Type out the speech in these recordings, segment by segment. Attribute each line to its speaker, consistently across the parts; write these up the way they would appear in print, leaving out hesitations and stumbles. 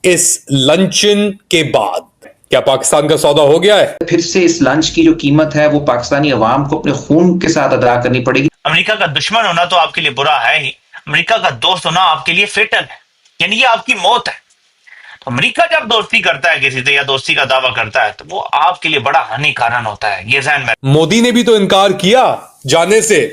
Speaker 1: इस लंचन के बाद क्या पाकिस्तान का सौदा हो गया है?
Speaker 2: फिर से इस लंच की जो कीमत है वो पाकिस्तानी अवाम को अपने खून के साथ अदा करनी पड़ेगी।
Speaker 3: अमेरिका का दुश्मन होना तो आपके लिए बुरा है ही, अमेरिका का दोस्त होना आपके लिए फेटल है, यानी ये आपकी मौत है। तो अमेरिका जब दोस्ती करता है किसी से या दोस्ती का दावा करता है तो वो आपके लिए बड़ा हानिकारक होता है, ये ज़हन में।
Speaker 1: मोदी ने भी तो इनकार किया जाने से,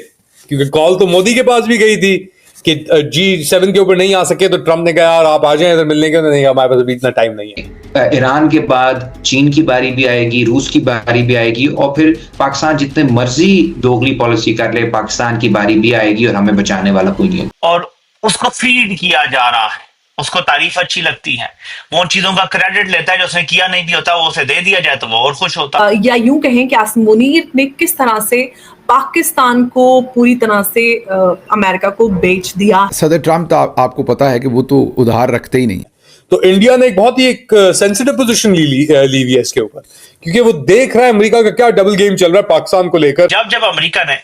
Speaker 1: क्योंकि कॉल तो मोदी के पास भी गई थी कि G7 के ऊपर नहीं आ सके, तो ट्रंप ने कहा यार आप आ जाएं इधर मिलने के। नहीं, हमारे पास अभी इतना टाइम नहीं है।
Speaker 2: ईरान के बाद चीन की बारी भी आएगी, रूस की बारी भी आएगी, और फिर पाकिस्तान जितने मर्जी दोगली पॉलिसी कर ले, पाकिस्तान की बारी भी आएगी और हमें बचाने वाला कोई नहीं है।
Speaker 3: और उसको फीड किया जा रहा है, उसको तारीफ अच्छी लगती है, वो उन चीजों का क्रेडिट लेता है जो उसने किया नहीं भी होता, वो उसे दे दिया जाए तो वो और खुश होता है।
Speaker 4: या यूं कहें कि आसिम मुनीर ने किस तरह से पाकिस्तान को पूरी तरह से अमेरिका को बेच दिया।
Speaker 5: सदर ट्रंप तो आपको पता है कि वो तो उधार रखते ही नहीं।
Speaker 1: तो इंडिया ने एक बहुत ही एक सेंसिटिव पोजीशन ली हुई है इसके ऊपर, क्योंकि वो देख रहा है अमेरिका का क्या डबल गेम चल रहा है पाकिस्तान को लेकर।
Speaker 3: जब अमेरिका ने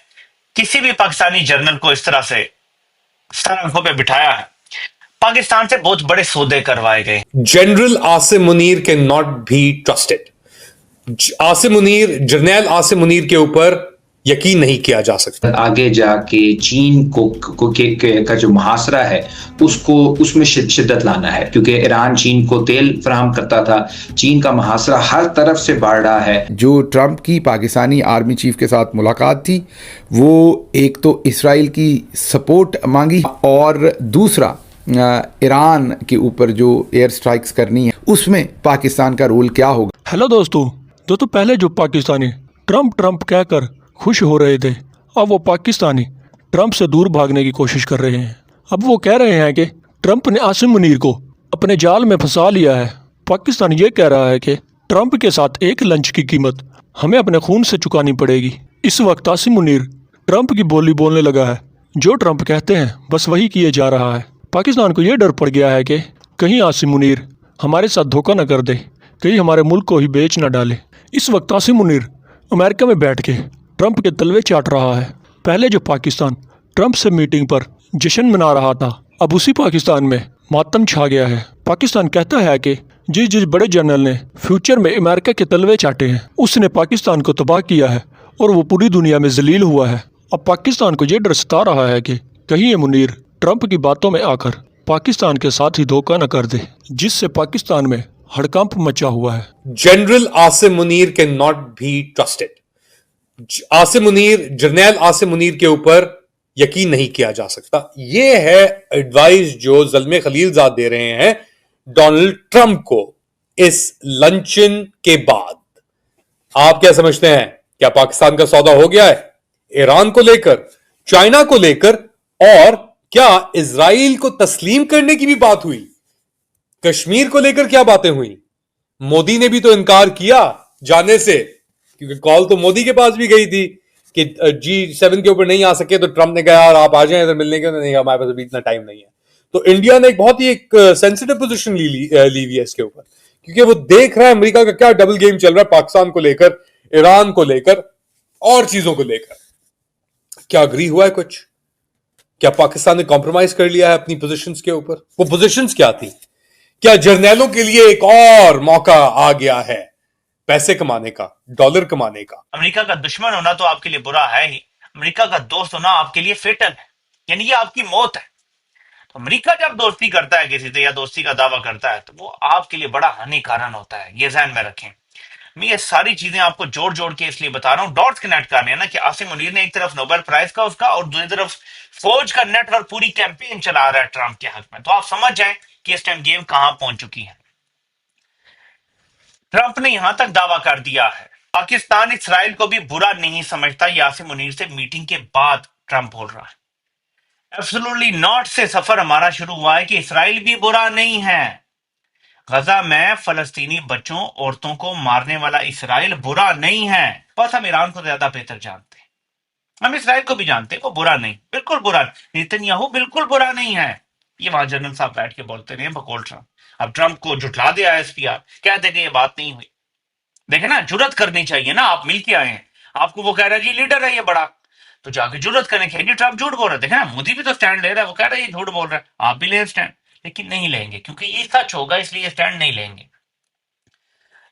Speaker 3: किसी भी पाकिस्तानी जर्नल को इस तरह से सर आंखों पे बिठाया है, पाकिस्तान से बहुत बड़े सौदे करवाए गए।
Speaker 1: General Asim Munir can not be trusted. Asim Munir, Jarnail Asim Munir के ऊपर यकीन नहीं किया जा सकता।
Speaker 2: आगे जाके चीन का जो मुहासरा है उसको उसमें शिद्दत लाना है, क्योंकि ईरान चीन को तेल फराहम करता था। चीन का मुहासरा हर तरफ से बढ़ रहा है।
Speaker 5: जो ट्रंप की पाकिस्तानी आर्मी चीफ के साथ मुलाकात थी, वो एक तो इसराइल की सपोर्ट मांगी और दूसरा ईरान के ऊपर जो एयर स्ट्राइक्स करनी है उसमें पाकिस्तान का रोल क्या होगा।
Speaker 6: हेलो दोस्तों पहले जो पाकिस्तानी ट्रंप कहकर खुश हो रहे थे, अब वो पाकिस्तानी ट्रंप से दूर भागने की कोशिश कर रहे हैं। अब वो कह रहे हैं कि ट्रंप ने आसिम मुनीर को अपने जाल में फंसा लिया है। पाकिस्तान ये कह रहा है कि ट्रंप के साथ एक लंच की कीमत हमें अपने खून से चुकानी पड़ेगी। इस वक्त आसिम मुनीर ट्रंप की बोली बोलने लगा है। जो ट्रंप कहते हैं बस वही किए जा रहा है। पाकिस्तान को ये डर पड़ गया है कि कहीं आसिम मुनीर हमारे साथ धोखा न कर दे, कहीं हमारे मुल्क को ही बेच न डाले। इस वक्त आसिम मुनीर अमेरिका में बैठ के ट्रंप के तलवे चाट रहा है। पहले जो पाकिस्तान ट्रंप से मीटिंग पर जश्न मना रहा था, अब उसी पाकिस्तान में मातम छा गया है। पाकिस्तान कहता है कि जिस बड़े जनरल ने फ्यूचर में अमेरिका के तलवे चाटे हैं, उसने पाकिस्तान को तबाह किया है और वो पूरी दुनिया में जलील हुआ है। अब पाकिस्तान को ये डर सता रहा है कि कहीं ये मुनीर ट्रंप की बातों में आकर पाकिस्तान के साथ ही धोखा न कर दे, जिससे पाकिस्तान में हड़कंप मचा हुआ है।
Speaker 1: General Asim Munir can not be trusted. Asim Munir, Jarnail Asim Munir के ऊपर यकीन नहीं किया जा सकता। यह है एडवाइस जो ज़ल्मे खलीलजाद दे रहे हैं डोनाल्ड ट्रंप को इस लंचन के बाद। आप क्या समझते हैं, क्या पाकिस्तान का सौदा हो गया है? ईरान को लेकर, चाइना को लेकर, और क्या इजराइल को तस्लीम करने की भी बात हुई? कश्मीर को लेकर क्या बातें हुई? मोदी ने भी तो इनकार किया जाने से, क्योंकि कॉल तो मोदी के पास भी गई थी कि G7 के ऊपर नहीं आ सके, तो ट्रंप ने कहा यार आप आ जाएं इधर मिलने के। नहीं, हमारे पास अभी इतना टाइम नहीं है। तो इंडिया ने एक बहुत ही एक सेंसिटिव पोजीशन ली हुई है इसके ऊपर, क्योंकि वो देख रहा है अमेरिका का क्या डबल गेम चल रहा है पाकिस्तान को लेकर, ईरान को लेकर और चीजों को लेकर। क्या अग्री हुआ है कुछ? क्या पाकिस्तान ने कॉम्प्रोमाइज कर लिया है अपनी पोजीशंस के ऊपर? वो पोजीशंस क्या थी? क्या जर्नैलों के लिए एक और मौका आ गया है पैसे कमाने का, डॉलर कमाने का?
Speaker 3: अमेरिका का दुश्मन होना तो आपके लिए बुरा है ही, अमेरिका का दोस्त होना आपके लिए फेटल है, यानी ये आपकी मौत है। तो अमेरिका जब दोस्ती करता है किसी से या दोस्ती का दावा करता है तो वो आपके लिए बड़ा हानिकारक होता है, ये ध्यान में रखें। मैं ये सारी चीजें आपको जोड़ जोड़ के इसलिए बता रहा हूँ, डॉट्स कनेक्ट करने हैं ना, कि आसिम मुनीर ने एक तरफ नोबेल प्राइज का उसका और दूसरी तरफ फौज का नेटवर्क पूरी कैंपेन चला रहा है ट्रंप के हक में। तो आप समझ जाएं कि इस टाइम गेम कहां पहुंच चुकी है। ट्रंप ने यहां तक दावा कर दिया है पाकिस्तान इसराइल को भी बुरा नहीं समझता। आसिम मुनीर से मीटिंग के बाद ट्रंप बोल रहा है एब्सोल्युटली नॉट से सफर हमारा शुरू हुआ है कि इसराइल भी बुरा नहीं है। गजा में फलस्तीनी बच्चों औरतों को मारने वाला इसराइल बुरा नहीं है। बस हम ईरान को ज्यादा बेहतर जानते हैं, हम इसराइल को भी जानते हैं, वो बुरा नहीं, बिल्कुल बुरा। नेतन्याहू बिल्कुल बुरा नहीं है। ये वहां जनरल साहब बैठ के बोलते रहे बकौल ट्रंप। अब ट्रंप को जुटला दिया एसपीआर, कहते कि ये बात नहीं हुई। देखे ना, जुर्रत करनी चाहिए ना, आप मिल के आए हैं, आपको वो कह रहा है जी लीडर है ये बड़ा, तो जाके जुर्रत करने चाहिए। ट्रंप झूठ बोल रहा है, देखे ना, मोदी भी तो स्टैंड ले रहा है, वो कह रहा है ये झूठ बोल रहा है, आप भी ले स्टैंड। लेकिन नहीं लेंगे, क्योंकि ये सच होगा, इसलिए स्टैंड नहीं लेंगे।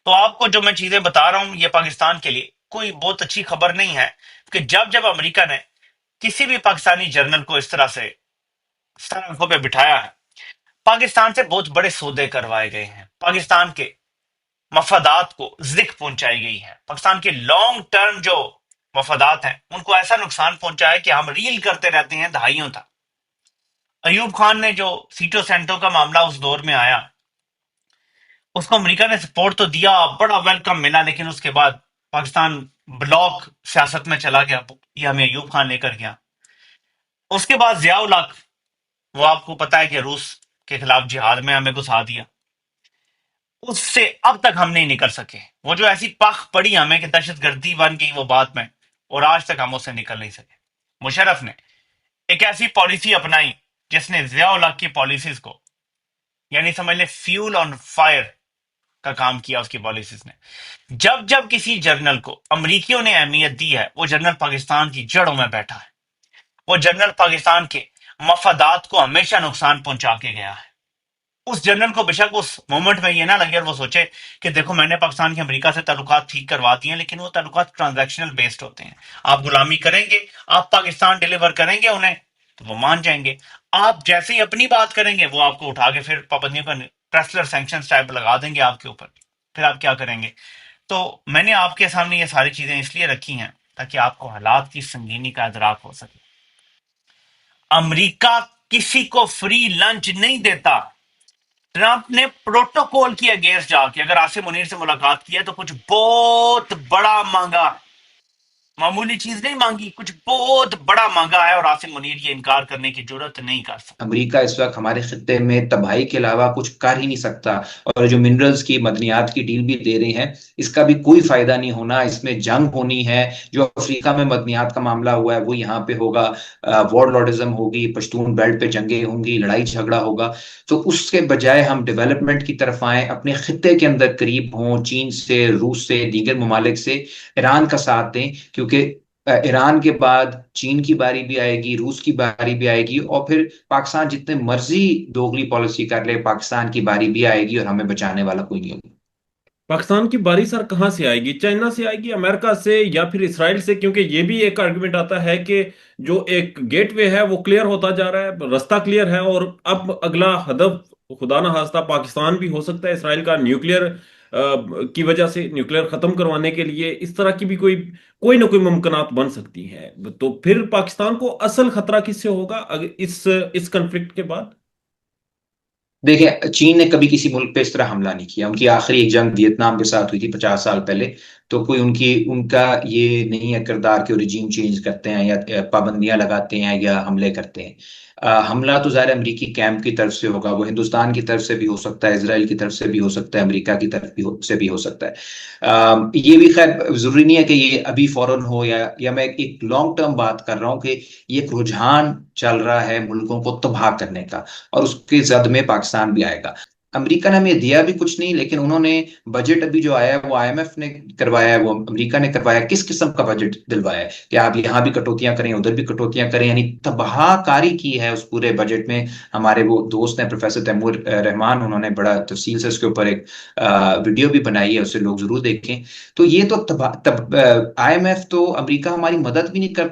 Speaker 3: तो आपको जो मैं चीजें बता रहा हूं, ये पाकिस्तान के लिए कोई बहुत अच्छी खबर नहीं है, कि जब जब अमेरिका ने किसी भी पाकिस्तानी जर्नल को इस तरह से सर आंखों पे बिठाया है, पाकिस्तान से बहुत बड़े सौदे करवाए गए हैं, पाकिस्तान के मफादात को जिक पहुंचाई गई है, पाकिस्तान के लॉन्ग टर्म जो मफादात हैं उनको ऐसा नुकसान पहुंचा है कि हम रील करते रहते हैं दहाइयों तक। अयूब खान ने जो सीटो सेंटो का मामला उस दौर में आया, उसको अमेरिका ने सपोर्ट तो दिया, बड़ा वेलकम मिला, लेकिन उसके बाद पाकिस्तान ब्लॉक सियासत में चला गया, ये हमें अयूब खान लेकर गया। उसके बाद जियाउल हक, वो आपको पता है कि रूस के खिलाफ जिहाद में हमें घुसा दिया, उससे अब तक हम नहीं निकल सके। वो जो ऐसी पख पड़ी हमें कि दहशतगर्दी बन गई वो बात में, और आज तक हम उससे निकल नहीं सके। मुशर्रफ ने एक ऐसी पॉलिसी अपनाई जिसने जियाउल हक की पॉलिसीज को, यानी समझ ले फ्यूल ऑन फायर का काम किया उसकी पॉलिसीज ने। जब जब किसी जर्नल को अमरीकियों ने अहमियत दी है, वो जर्नल पाकिस्तान की जड़ों में बैठा है, वो जर्नल पाकिस्तान के मफादात को हमेशा नुकसान पहुंचा के गया है। उस जर्नल को बेशक उस मोमेंट में ये ना लगे और वो सोचे कि देखो मैंने पाकिस्तान की अमेरिका से ताल्लुकात ठीक करवा दिए हैं, लेकिन वो ताल्लुकात ट्रांजैक्शनल बेस्ड होते हैं। आप गुलामी करेंगे, आप पाकिस्तान डिलीवर करेंगे उन्हें, तो वो मान जाएंगे। आप जैसे ही अपनी बात करेंगे, वो आपको उठा के फिर पाबंदियों का प्रेसलर सैंक्शन टाइप लगा देंगे आपके ऊपर, फिर आप क्या करेंगे? तो मैंने आपके सामने ये सारी चीजें इसलिए रखी हैं ताकि आपको हालात की संगीनी का इदराक हो सके। अमेरिका किसी को फ्री लंच नहीं देता। ट्रंप ने प्रोटोकॉल की अगेंस्ट जाके अगर आसिम मुनीर से मुलाकात की है तो कुछ बहुत बड़ा मांगा, मामूली चीज नहीं मांगी, कुछ बहुत बड़ा मांगा है, और आसिम मुनीर ये इनकार करने की जरूरत नहीं कर सकता।
Speaker 2: अमेरिका इस वक्त हमारे खित्ते में तबाही के अलावा कुछ कर ही नहीं सकता, और जो मिनरल्स की मदनियात की डील भी दे रहे हैं, इसका भी कोई फायदा नहीं होना। इसमें जंग होनी है। जो अफ्रीका में मदनियात का मामला हुआ है वो यहाँ पे होगा, वॉरलॉर्डिज्म होगी, पश्तून बेल्ट पे जंगें होंगी, लड़ाई झगड़ा होगा। तो उसके बजाय हम डेवलपमेंट की तरफ आए, अपने खित्ते के अंदर करीब हों, चीन से, रूस से, दीगर ममालिक से, ईरान का साथ दें, क्योंकि ईरान के बाद चीन की बारी भी आएगी, रूस की बारी भी आएगी, और फिर पाकिस्तान जितने मर्जी दोगली पॉलिसी कर ले, पाकिस्तान की बारी भी आएगी और हमें बचाने वाला कोई नहीं होगा।
Speaker 7: पाकिस्तान की बारी सर कहाँ से आएगी? चाइना से आएगी, अमेरिका से, या फिर इसराइल से? क्योंकि ये भी एक आर्गुमेंट आता है कि जो एक गेटवे है वो क्लियर होता जा रहा है, रास्ता क्लियर है, और अब अगला हदफ खुदा ना खास्ता पाकिस्तान भी हो सकता है इसराइल का, न्यूक्लियर की वजह से, न्यूक्लियर खत्म करवाने के लिए इस तरह की भी कोई ना कोई मुमकिनात बन सकती है। तो फिर पाकिस्तान को असल खतरा किससे होगा इस कन्फ्लिक्ट के बाद?
Speaker 2: देखिए, चीन ने कभी किसी मुल्क पे इस तरह हमला नहीं किया। उनकी आखिरी एक जंग वियतनाम के साथ हुई थी 50 साल पहले। तो कोई उनका ये नहीं है किरदार कि वो रिजीम चेंज करते हैं या पाबंदियां लगाते हैं या हमले करते हैं। हमला तो ज़ाहिर अमरीकी कैंप की तरफ से होगा, वो हिंदुस्तान की तरफ से भी हो सकता है, इसराइल की तरफ से भी हो सकता है, अमेरिका की तरफ से भी हो सकता है। ये भी खैर जरूरी नहीं है कि ये अभी फौरन हो, या मैं एक लॉन्ग टर्म बात कर रहा हूँ कि ये एक रुझान चल रहा है मुल्कों को तबाह करने का, और उसके जद में पाकिस्तान भी आएगा। अमेरिका ने हमें दिया भी कुछ नहीं, लेकिन उन्होंने बजट अभी जो आया है वो IMF ने करवाया है, वो अमेरिका ने करवाया। किस किस्म का बजट दिलवाया है कि आप यहाँ भी कटौतियां करें, उधर भी कटौतियां करें, यानी तबाहकारी की है उस पूरे बजट में। हमारे वो दोस्त हैं प्रोफेसर तैमूर रहमान, उन्होंने बड़ा तफसील से उसके ऊपर एक वीडियो भी बनाई है, उससे लोग जरूर देखें। तो ये तो IMF तो अमेरिका हमारी मदद भी नहीं कर